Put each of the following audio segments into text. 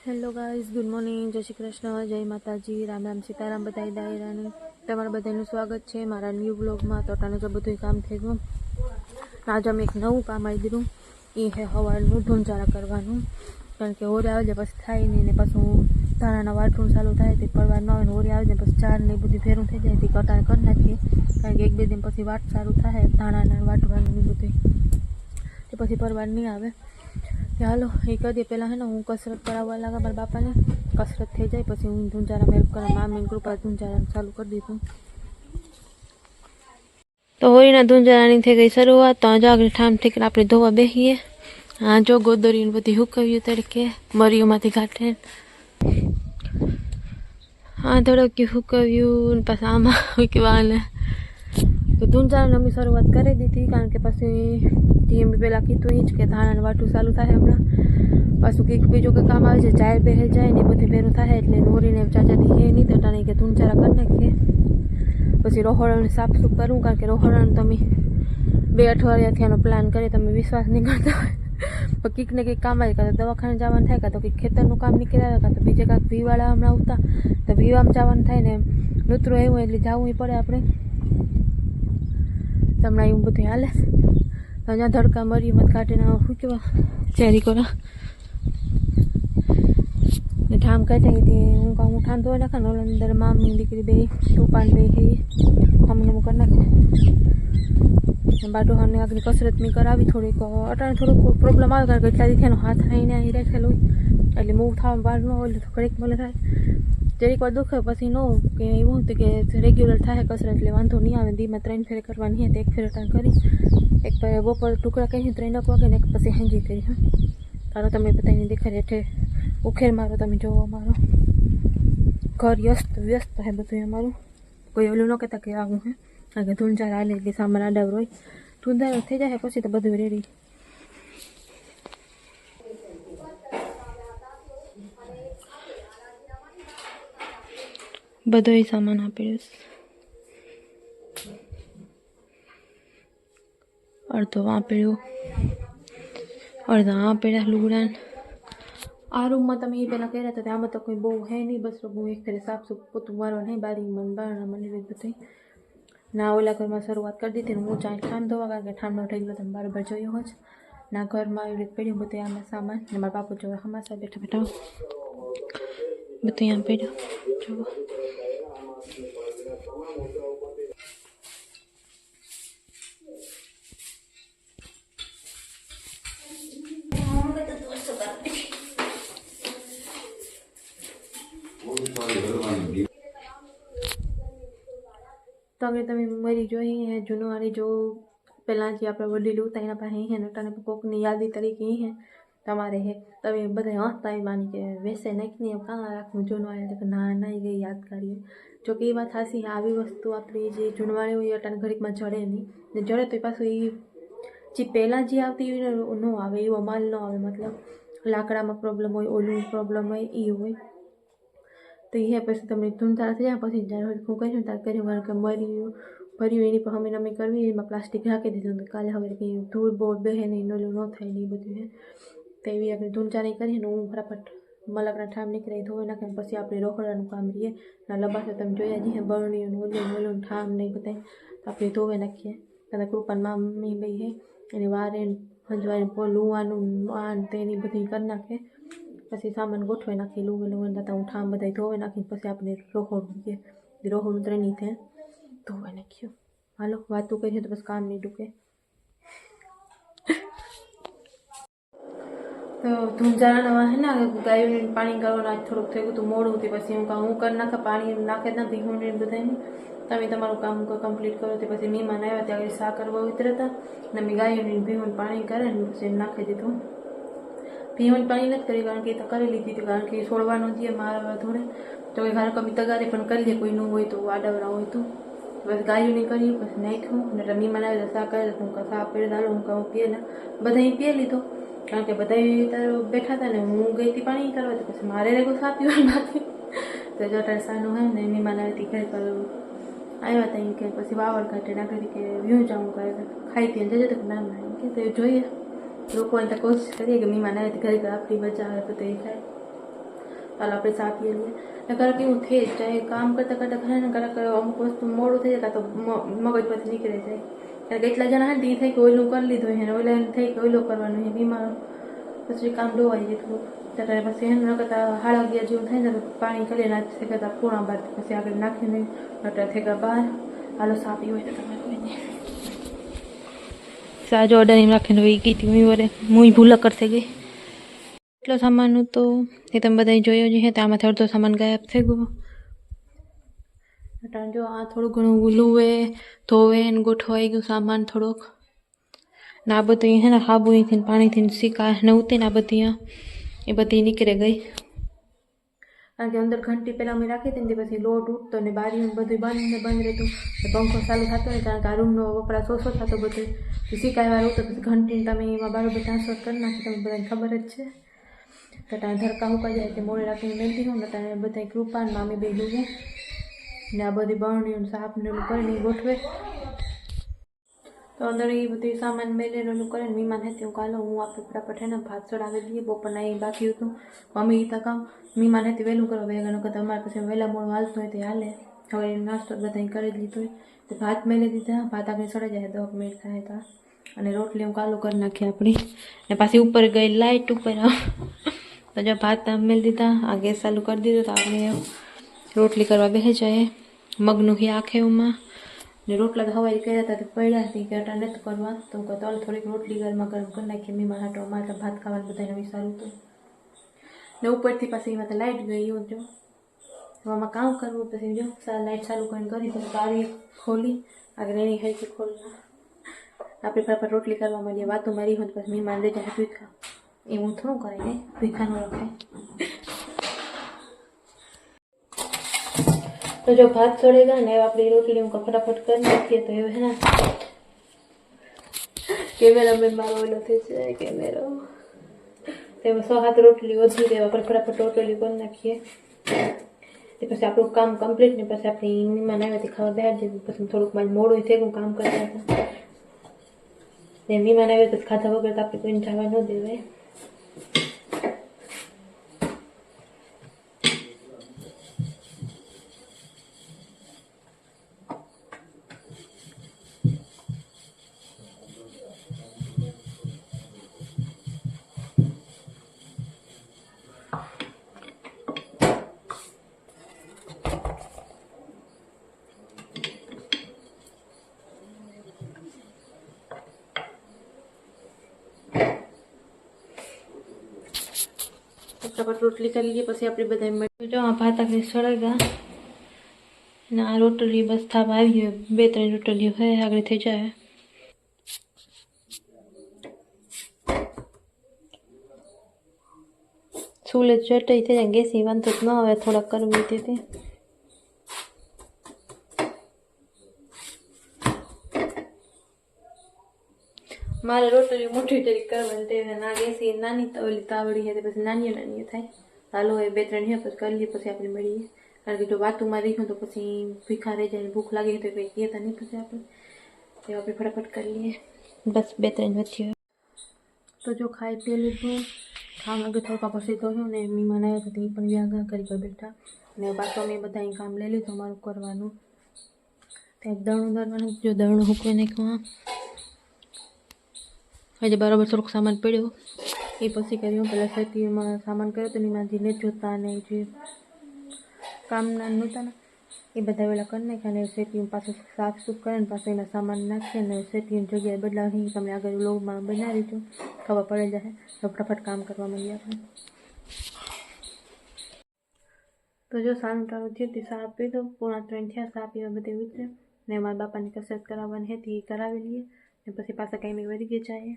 Hello guys, good morning, જય શ્રી કૃષ્ણ, જય માતાજી, રામ રામ, સીતારામ, બધાય દાયરાની તમારા બધાનું સ્વાગત છે મારા ન્યૂ બ્લોગમાં. તો અટાનું તો બધું કામ થઈ ગયું. આજે અમે એક નવું કામ આવી દીધું, એ છે સવારનું ઢોંચારા કરવાનું. કારણ કે ઓરે આવે પછી થાય નહીં ને પાછું ધાણાના વાટરું ચાલુ થાય તે પરવાર ન આવે ને ઓરે આવે ને પછી ચાર ને બધું ભેરું થઈ જાય તે કટાણ કરી નાખીએ. કારણ કે એક બે દિન પછી વાટ સારું થાય ધાણાના વાટવાનું ને બધું તે પછી પરવાર નહીં આવે. હાલો એ કરીએ. પહેલાં હે ને હું કસરત કરાવવા લાગા મારા બાપાને, કસરત થઈ જાય પછી હું ધૂંચારા હેલ્પ કરવા મામીની કૃપા ધૂંચારા ચાલુ કરી દીધું. તો હોળીના ધૂંચારાની થઈ ગઈ શરૂઆત. તો આગળ ઠામ ઠીક આપણે ધોવા બેસીએ. હા જો ગોદરીને બધી હુકવ્યું તરીકે મરીઓમાંથી કાઢે. હા ધડક્યું હુકવ્યું પાછા આમાં હુકવાને. તો ધૂંચારાની અમે શરૂઆત કરી દીધી. કારણ કે પછી મેં પહેલાં કીધું એ જ કે ધાણાનું વાટું ચાલુ થાય હમણાં. પાછું કંઈક બીજું કંઈ કામ આવે છે, ચાય બેસે જાય ને બધું ભેરું થાય એટલે નોરીને ચાચાથી હે નહીં તો ટાણે કે ધૂંચારા કરી નાખીએ. પછી રોહડાને સાફસૂફ કરું. કારણ કે રોહડાનું તમે 2 અઠવાડિયાથી આનો પ્લાન કરીએ તમે વિશ્વાસ નહીં કરતા હોય. પણ કંઈક ને કંઈક કામ આવે, કાં તો દવાખાને જવાનું થાય, કાં તો કંઈક ખેતરનું કામ નીકળી આવે, કાં તો બીજે કાંઈક વીવાળા હમણાં આવતા તો વીવામાં જવાનું થાય ને નૂતરું એવું એટલે જવું પડે આપણે. તમને એવું બધું હાલે. અહીંયા ધડકા મરી મત કાઢીને શું કહેવા ચેરી કરા ને ઠામ કાઢી હું ઠામ ધોઈ નાખે ને અંદર મામની દીકરી બે ટોપાન બે થઈ અમને હું કરી નાખે. બાટોહાને આગળ કસરત મેં કરાવી થોડીક. અટાણે થોડુંક પ્રોબ્લેમ આવે કારણ કે એટલા દીથી એનો હાથ આવીને અહીં રાખેલો હોય એટલે મૂવ થવા વાર ન હોય એટલે ઘડીક ભલે થાય. જરીક વાર દુખે પછી ન કે એવું હતું કે રેગ્યુલર થાય કસરત એટલે વાંધો નહીં આવે. દીમાં 3 ફેરે કરવાની હોય તો 1 ફેરે ટાણ કરી, એક બપોર ટુકડા કહી 3 વાગે ને એક પછી હાંજી કરી. હા તારો તમે બધાને દેખાડી હેઠે ઉખેર મારો તમે જોવો. અમારો ઘર વ્યસ્ત હે બધું અમારું. કોઈ ઓલું ન કહેતા કે આવું હે કારણ કે ધૂંચારા હાલે એટલે સામાન આડાવર હોય. ધૂંધારો થઈ જાય પછી તો બધું રેડી. બધો સામાન આપેલો અડધો વાપેડ્યો, અડધા વાપેડા લુગડાન. આ રૂમમાં તમે એ પહેલાં કર્યા હતા આમાં તો કોઈ બહુ હે નહીં. બસ હું એક ફેરે સાફસૂફ પોતું મારવા નહીં બારીમાં બારણામાં ને બધું ના. ઓલા ઘરમાં શરૂઆત કરી દીધી ને હું ચાય ઠામ ધોવા કારણ કે ઠામનો થઈ ગયો તમે બરાબર જોયો હોય ના. ઘરમાં આવી રીતે પડ્યું બધું આમાં સામાન ને મારા બાપુ જોવા હમાસા બેઠા બેઠા બધું આમ પડ્યું જોવો. તો તમે મરી જોઈ હે જૂનવાણી જો પહેલાં જે આપણે વડીલું હતા એના પાસે હે નટાને કોકની યાદી તરીકે હે તમારે હે તમે બધા હસતા એ માની કે વેસે નાખીને એમ કાં રાખવું જૂનવાણી કે ના ના એ ગઈ યાદગારી. જો કે એ વાત હાસી આવી વસ્તુ આપણી જે જૂનવાણી હોય અટાને ઘડીકમાં જડે નહીં ને જડે તો પાછું એ જે પહેલાં જે આવતી હોય ન આવે એવો માલ ન આવે. મતલબ લાકડામાં પ્રોબ્લેમ હોય, ઓલું પ્રોબ્લેમ હોય એ હોય તો એ પછી તમને ધૂંધારા થઈ જાય. પછી જ્યારે હું કહીશું ત્યારે કર્યું કારણ કે ભર્યું એની પર અમે નમી કરવી એમાં પ્લાસ્ટિક રાખી દીધું કાલે હવે કંઈ ધૂળ બોળ બેહે નહીં નોલું ન થાય ને એ બધું હે તો એવી આપણે ધૂંચારી કરીને હું ફટાફટ મલકના ઠામ નીકળાઈ ધોઈ નાખે પછી આપણે રોકડાનું કામ રહીએ ના લબાસો તમે જોયા જઈએ બરણીઓનું ઓલું ઠામ નહીં બધાય તો આપણે ધોઈ નાખીએ. કદાચ કૃપાન મમ્મી ભાઈ હે એની વારે હંજવાઈને લુવાનું આન તેની બધી કરી નાખે. પછી સામાન ગોઠવાઈ નાખી લુવે જતા હું ઠામ બધા ધોઈ નાખીને પછી આપણે રોહોડું કે રોહોડું ત્રણેય થાય ધોવાઈ નાખ્યું. હાલો વાતું કરીએ તો બસ કામ નહીં ડૂકે. તો ધૂંચારાના હે ને ગાયોને પાણી કરવાનું આજ થોડુંક થઈ ગયું હતું મોડું હતી. પછી હું કરી નાખે પાણી નાખે ના ભીહું ને બધાને તમે તમારું કામ કમ્પ્લીટ કરો. તે પછી મહેમાન આવ્યા ત્યારે શા કરવા ઉતરતા ને મેં ગાયોને ભીહું પાણી કરે ને પછી નાખી દીધું. ભીહું પાણી નથી કરી કારણ કે એ તો કરી લીધી હતી કારણ કે છોડવાનું જે મારા થોડે તો એ ઘર કમી તગારે પણ કરી લે કોઈ ન હોય તો આડવડા હોય તો બસ ગાયોને કરી પછી નાખ્યું ને મહેમાન આવે તો શા કરે હું શા પેડ દાડો હું કહું પીએ ને બધા પીએ લીધો કારણ કે બધા બેઠા હતા ને હું ગઈ હતી પાણી કરવા તો પછી મારે રેગો શા પીવાનું બાકી તો જો સાનું હોય ને મહેમાન આવે ઘરે આવ્યા હતા એમ કે પછી વાવડ કાઢે ના કરી કે વ્યૂ જાઉં કરે ખાઈ પીને જજો તો ના ના એમ કે જોઈએ લોકોને તો કોશિશ કરીએ કે મહેમાન આવે તો ઘરે આપણી મજા આવે તો એ થાય. ચાલો આપણે ચા પીએ લઈએ. નકર કેવું થઈ જાય કામ કરતાં કરતાં ઘણા ને ઘણા અમુક વસ્તુ મોડું થઈ જાય તો મગજમાંથી નીકળી જાય. કારણ કે એટલા જણા હતી થઈ કે ઓઈલું કરી લીધું હોય ને ઓઈલા થઈ કે ઓઈલું કરવાનું હોય બીમાર પછી કામ ડોવાઈ જેટલું ત્યારે પછી એમ ન કરતાં 11:30 જેવું થાય ને તો પાણી કરી નાખી કરતાં 11:45 પછી આગળ નાખીને નટર થઈ ગયા બહાર. હાલો ચા પીવી હોય તો તમે કોઈને ચા જો ઓર્ડર રાખીને વહી ગઈ હતી હું ભૂલ કરતી ગઈ. એટલો સામાનનું તો એ તમે બધા જોયો જ છે તો આમાંથી અડધો સામાન ગાયબ થઈ ગયો. જો આ થોડું ઘણું લુવે ધોવે ને ગોઠવાઈ ગયું સામાન થોડોક ને આ બધી હે ને હાબુથી પાણીથી સિક્કા ને ઉતી ને આ બધી એ બધી નીકળી ગઈ. કારણ કે અંદર ઘંટી પહેલાં અમે રાખી હતી ને પછી લોટ ઉઠતો ને બારીઓ બધું બંધ રહેતું પંખો ચાલુ થતો ને કારણ કે આ રૂમનો વપરાશ ઓછો થતો બધું સિક્કા વાર ઉઠતો પછી ઘંટીને તમે એમાં બરાબર ટ્રાન્સફર કરી નાખી તમને બધાને ખબર જ છે. ત્યાં ધરકા હુકાઈ જાય તે મોડે રાખીને મેળવી દઉં ને ત્યાં બધા કૃપાન મામી બે ડૂબે ને આ બધી બરણીઓ સાફ ને એવું કરીને ગોઠવે તો અંદર એ બધું સામાન મેળવેલું કરે ને મીમાન હતી હું કાલો હું આપણે ફટાફટ હે ને ભાત ચડાવી દઈએ બપોરના એ બાકી હતું મમ્મી તા કામ મીમાન હતી વહેલું કરવા વેગાનો કરતાં અમારે પછી વહેલા મોડું હાલતું હોય તો હાલે. હવે નાસ્તો બધા કરી લીધો હોય તો ભાત મેળવી દીધા ભાત આગળ ચડાઈ જાય 10 મિનિટ થાય તો અને રોટલી હું કાલો કરી નાખી આપણી ને પાછી ઉપર ગઈ લાઇટ ઉપર તો જો ભાત મેળ દીધા આ ગેસ ચાલુ કરી દીધો તો આપણે રોટલી કરવા બેસી જાય. મગનું હી આખેમાં ને રોટલા તો હવાઈ કર્યા હતા તો પડ્યા હતી કે અટા નથી કરવા તો તલ થોડીક રોટલી ગરમા ગરમ કરી નાખી મીમાં હાટો અમારે ભાત ખાવાનું બધાને વિચારું હતું ને ઉપરથી પાછી એમાં તો લાઇટ ગઈ એવું જો આમાં કામ કરવું પછી જો લાઇટ ચાલુ કરીને કરી પછી બારી ખોલી આગળ એની હરકી ખોલના આપણે ફટાફટ રોટલી કરવા માંડીએ વાતો મારી હોય પછી મીમાન દઈ જાય ભીખા એવું થોડું કરાય ને ભીખા ન રખાય. તો જો ભાત ચડેગા ને આપણી રોટલી હું ફટાફટ કરી નાખીએ તો એવું હે ને કેમેરા મેં મારો ઓલો થઈ જાય કેમેરો તેમાં 6-7 રોટલી વધી દેવા પર ફટાફટ રોટલી કરી નાખીએ તે પછી આપણું કામ કમ્પ્લીટ ને પછી આપણી મહેમાન આવ્યા તે ખાવા બેહાડી દીધું પછી થોડુંક મારે મોડું થઈ ગયું કામ કરતા હતા ને મહેમાન આવ્યા તો ખાધા વગર તો આપણે કોઈને જવા ન દેવાય. ફટાફટ રોટલી કરી લઈએ પછી આપણે બધા જો આ ભાત આપણે સળગા ને આ રોટલી બસ થાપ આવી હોય 2-3 રોટલીઓ હોય આગળ થઈ જાય. ચૂલે ચટાઈ થઈ જાય ગેસની વાંધો જ ન આવે થોડાક કરવી હતી મારે રોટલી મોટી તરીકે કરવાની તે ના ગેસી નાની ઓલી તાવડી છે પછી નાની થાય હાલો એ 2-3 છે પછી કરી લઈએ પછી આપણે મળીએ. કારણ કે જો વાતુંમાં રહીશું તો પછી ભીખા રહી જાય ભૂખ લાગી તો કંઈ કહેતા નહીં પછી આપણે તો આપણે ફટાફટ કરી લઈએ બસ 2-3 વચ્ચે. તો જો ખાઈ પી લીધું ખાવા આગળ થોડુંક પછી ધોયું ને મહેમાન આવ્યા તો એ પણ વ્યાગા કરી બેઠા ને પાછું અમે બધા કામ લઈ લીધું અમારું કરવાનું ત્યાં દળું દળવાનું જો દળું હૂકવી નાખ્યું આજે બરાબર થોડુંક સામાન પડ્યો એ પછી કર્યું પહેલાં ખેતીમાં સામાન કર્યો તો એમાં જે જોતા ને જે કામના નહોતા ને એ બધા વેલા કરી નાખ્યા ને ખેતી પાછું સાફ સૂફ કરે ને પાછું એમાં સામાન નાખીએ ને ખેતીની જગ્યાએ બદલાવની તમને આગળ લોગમાં બનાવી દો ખબર પડી જાય તો ફટાફટ કામ કરવા માંડીએ આપણે. તો જો સારું ટાળું થયું તે સાફ પીધો 2:45 થયા સાફ પીવા બધે ઉતરે ને મારા બાપાની કસરત કરાવવાની હતી એ કરાવી લઈએ ને પછી પાછા કાંઈ વળી ગઈ જાય.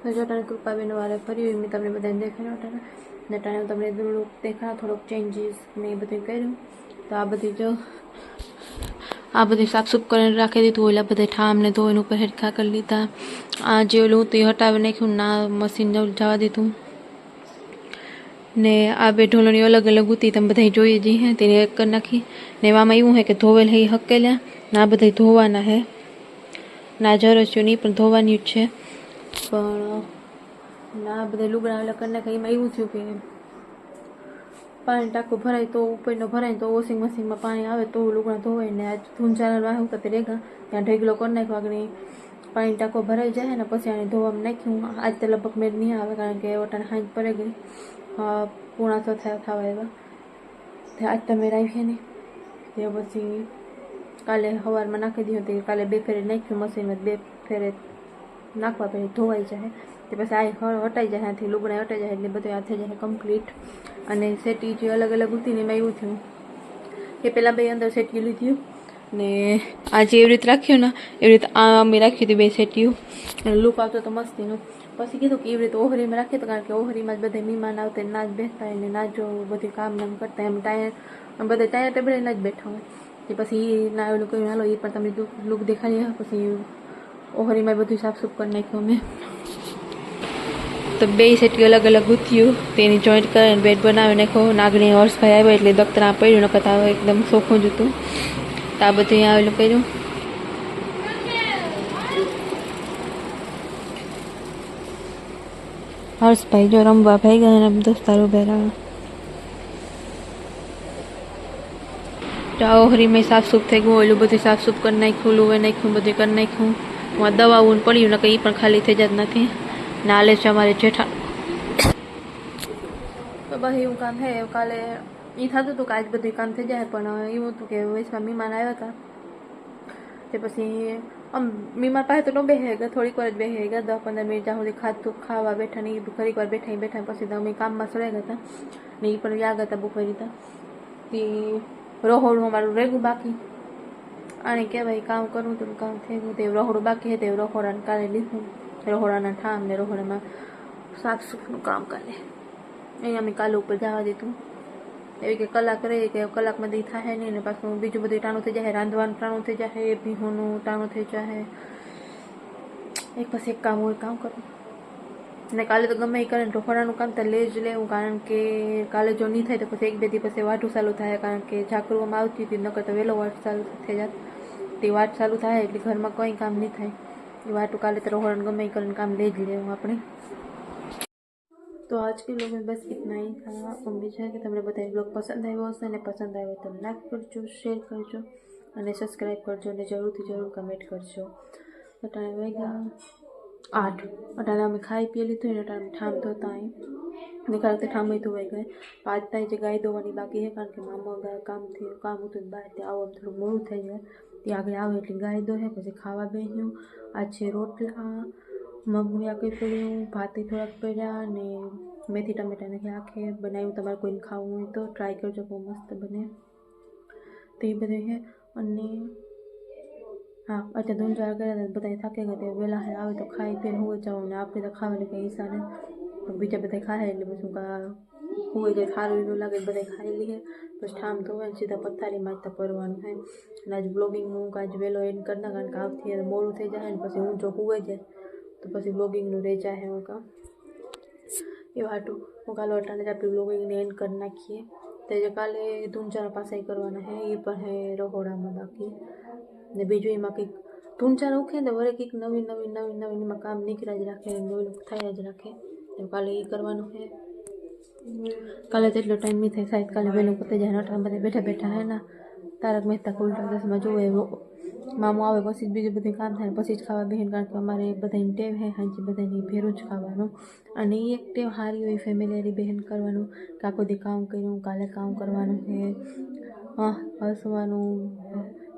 તો જો ટાણે કૃપાબેન વારે ફર્યું મેં તમને બધાને દેખાડ્યો ટાણે ને ટાણે તમને થોડુંક દેખાડો થોડોક ચેન્જીસ ને એ બધું કર્યું. તો આ બધી જો આ બધી સાફ સૂફ કરીને રાખી દીધું ઓલા બધા ઠામ ને ધોઈને ઉપર હેરખા કરી લીધા. આ જે ઓલું તે હટાવી નાખ્યું ના મશીન જવા દીધું ને આ બે ઢોલણી અલગ અલગ ઉતી તમે બધા જોઈએ જે હે તેને એક કરી નાખી ને એવામાં એવું હોય કે ધોવેલ હે હકેલ્યા ના બધા ધોવાના હે, ના જરસ્યું નહીં પણ ધોવાની જ છે. પણ ના બધા લુગડા અલગ કરી નાખે. એમાં એવું થયું કે પાણી ટાંકો ભરાય તો ઉપરનો ભરાય તો વોશિંગ મશીનમાં પાણી આવે તો લુગડા ધોવાય ને. આજ ધૂંચારા વાહ વખતે રેગા ત્યાં ઢગલો કરી નાખ્યો. આગળ પાણી ટાંકો ભરાઈ જાય ને પછી આને ધોવામાં નાખ્યું. આજ તો લગભગ મેળ નહીં આવે કારણ કે ઓટાને હાંજ પડે ગઈ 6:45 થવા આવ્યા. આજ તો મેળ આવી નહીં. તે પછી કાલે સવારમાં નાખી દીધું. તે કાલે 2 ફેરે નાખ્યું મશીનમાં, 2 ફેરે નાખવા પછી ધોવાઈ જાય. તે પછી આ હટાઈ જાય, ત્યાંથી લુગડા હટાઈ જાય એટલે બધું આ થઈ જાય કમ્પ્લીટ. અને સેટી જે અલગ અલગ હતી ને એમાં એવું થયું કે પહેલાં 2 અંદર સેટી લીધી ને આ જે એવી રીતે રાખ્યું ને એવી રીતે આ અમે રાખી હતી 2 સેટીયું અને લુક આવતો તો મસ્તીનું. પછી કીધું કે એવી રીતે ઓહરીમાં રાખીએ તો કારણ કે ઓહરીમાં જ બધા મહેમાન આવતા ના જ બેસતા હોય ને ના જો બધું કામ નામ કરતા એમ બધા ટાયા ટેબલે ના જ બેઠા હોય. કે પછી ના એવું કહ્યું હાલો એ પણ તમે લુક દેખાડીએ. પછી ઓહરીમાં બધું સાફસૂફ કરી નાખ્યું અમે. તો 2 સેટી અલગ અલગ ગૂંથ્યું, તેની જોઈન્ટ કરીને બેડ બનાવી નાખો. નાગણી હર્ષભાઈ આવ્યો એટલે દફતર પડ્યું ન કરતા એકદમ ચોખ્ખું જ હતું. તો આ બધું આવેલું કર્યું. હર્ષભાઈ જો રમવા ભાઈ ગયા અને દોસ્તારો બેરા. તો આ ઓહરીમાં સાફસૂફ થઈ ગયું, ઓલું બધું સાફસૂફ કરી નાખ્યું, લુવે નાખ્યું, બધું કરી નાખ્યું. દવાઓ પડ્યું ને કંઈ પણ ખાલી થઈ જત નથી. નાલે છે અમારે જેઠા. તો બસ એવું કામ છે. કાલે એ થતું હતું કે આજ બધું કામ થઈ જાય પણ એવું હતું કે વૈશમાં મહેમાન આવ્યા હતા. તે પછી મહેમાન પાસે તો ન બેસે ગયા, થોડીક વાર જ બેસે ગયા, 10-15 મિનિટ જ્યાં સુધી ખાતું ખાવા બેઠા ને એ ઘડીક વાર બેઠા પછી તો અમે કામમાં સડાઈ ગયા હતા ને એ પણ વ્યા ગયા હતા બપોર હતા. તે રહોડું અમારું રેગું બાકી. આને કહેવાય કામ કરવું તો કામ થઈ ગયું. તે રહોડું બાકી છે તે રહોડાને કાલે લીધું. રહોડાના ઠામ ને રહોડામાં સાફસૂફનું કામ કાલે અહીંયા અમે કાલે ઉપર જવા દીધું. એવી કે કલાક રહી કે કલાકમાં દી થાય નહીં ને પાછું બીજું બધું ટાણું થઈ જાય. રાંધવાનું ટાણું થઈ જાય, ભીહોનું ટાણું થઈ જાય. એક પછી એક કામ હોય કામ કરવું ને. કાલે તો ગમે એ કરે ને રહોડાનું કામ તો લે જ લેવું કારણ કે કાલે જો નહીં થાય તો પછી 1-2 દી પછી વાટું ચાલુ થાય કારણ કે ઝાકરુમાં આવતી હતી નકર તો વહેલો વાટ ચાલુ થઈ જાય. તે વાટ ચાલુ થાય એટલે ઘરમાં કંઈ કામ નહીં થાય. એ વાટું કાલે તો રહોડાનું ગમે એ કરીને કામ લે જ લેવું આપણે. तो आज के व्लॉग में बस इतना ही था. उम्मीद है कि તમને બધા વ્લોગ પસંદ આવ્યો હશે અને પસંદ આવ્યો તો લાઈક કરજો, શેર કરજો અને સબસ્ક્રાઈબ કરજો અને જરૂર કમેન્ટ કરજો. અટાણે વાગ્યા 8. અટાણે અમે ખાઈ પી લીધું ને અટાણે ઠામ ધોતા અહીં નિકાળતે ઠામ ધોવાઈ ગઈ. 5 થાય જે ગાય ધોવાની બાકી છે કારણ કે મામા કામ હતું બહાર ત્યાં આવો થોડું મોડું થઈ જાય. ત્યાં આગળ આવે એટલે ગાય દોહે પછી ખાવા બેસ્યું. આ છે રોટલા, મગનું આખી પડ્યું, ભાતે થોડાક પડ્યા ને મેથી ટમેટાને આખે બનાવ્યું. તમારે કોઈને ખાવું હોય તો ટ્રાય કરજો, બહુ મસ્ત બને. તો એ બધું છે. અને હા અત્યારે ધૂંચારા કર્યા હતા બધા થાકી ગયા તે વહેલા આવે તો ખાઈ પીને હોઈ જવાનું ને આપણે તો ખાવાની કંઈ ઈચ્છા નહીં. બીજા બધા ખાય એટલે પછી હોઈ જાય સારું એવું લાગે બધા ખાઈ લઈએ. પછી ઠામ ધોવાય સીધા પથારીમાં જ પરવાનું થાય. અને આજ બ્લોગિંગનું આજ વહેલો એન્ડ કરી નાખ કારણ કે આવતી મોડું થઈ જાય ને પછી હું જો હોઈ જાય તો પછી બ્લોગિંગનું રહી જાય. હું કામ એ વાટું હું કાલે અટાણે જ આપણે બ્લોગિંગને એન્ડ કરી નાખીએ. તો જે કાલે ધૂંચારા પાસે કરવાના છે એ પણ છે રહોડામાં બાકી. ને બીજું એમાં કંઈક ધૂંચારા ઉખે ને વરે કંઈક નવીન એમાં કામ નીકળ્યા જ રાખે ને થયા જ રાખે. તો કાલે એ કરવાનું છે. કાલે તેટલો ટાઈમ નહીં થાય શાયદ કાલે વહેલું પતી જાય. અટાણે બધા બેઠા બેઠા હે ને તારક મહેતા કા ઉલ્ટા ચશ્મા જોવે મામું આવે પછી જ બીજું બધું કામ થાય પછી જ ખાવા બેસીને કારણ કે અમારે બધાની ટેવ છે હાજી બધાની ભેરું જ ખાવાનું. અને એ એક ટેવ સારી હોય ફેમિલી બહેન કરવાનું કે આખો દી કામ કર્યું કાલે કામ કરવાનું છે. હસવાનું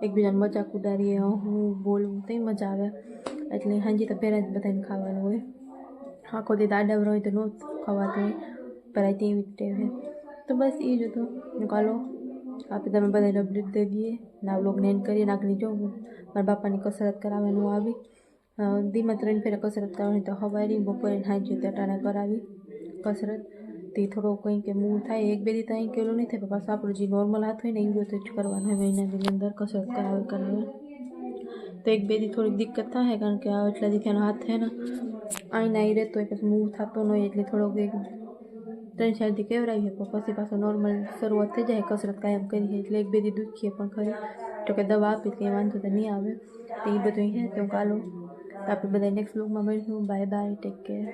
એકબીજાને મજાક ઉડાડીએ હું બોલું તો મજા આવે. એટલે હાજી તો પહેલાં જ બધાને ખાવાનું હોય. આખો દી દાડાવર હોય તો ન ખવાતું હોય પહેલાં તેવી ટેવ છે. તો બસ એ જ હતું. ચાલો આપણે તમે બધાને અપડેટ દઈ દઈએ ના વ્લોગને એન્ડ કરીએ. નાખની જો મારા બાપાની કસરત કરાવવાનું આવી દીમાં 3 ફેરા કસરત કરવાની તો હવારી બપોરે હાજી અટાણે કરાવી કસરત. તે થોડો કંઈ કે મૂવ થાય 1-2 દી તો અહીં કેલું નહીં થાય પાછું આપણું જે નોર્મલ હાથ હોય ને એ તો જ કરવાનું હોય મહિનાની અંદર કસરત કરાવે તો 1-2 દી થોડીક દિક્કત થાય કારણ કે આ એટલા દી હાથ થાય ને અહીં ના રહેતો હોય પછી મૂવ થતો ન હોય એટલે થોડોક 3-4 દી કેવરાવીએ પછી પાછો નોર્મલ શરૂઆત થઈ જાય. કસરત કાયમ કરીએ એટલે 1-2 દી દુખીએ પણ ખરી. તો તો કે દવા આપી કંઈ વાંધો તો નહીં આવે તો એ બધું હે તો કાલો તો આપણે બધા નેક્સ્ટ બ્લોગમાં મળીશું. Bye bye, take care.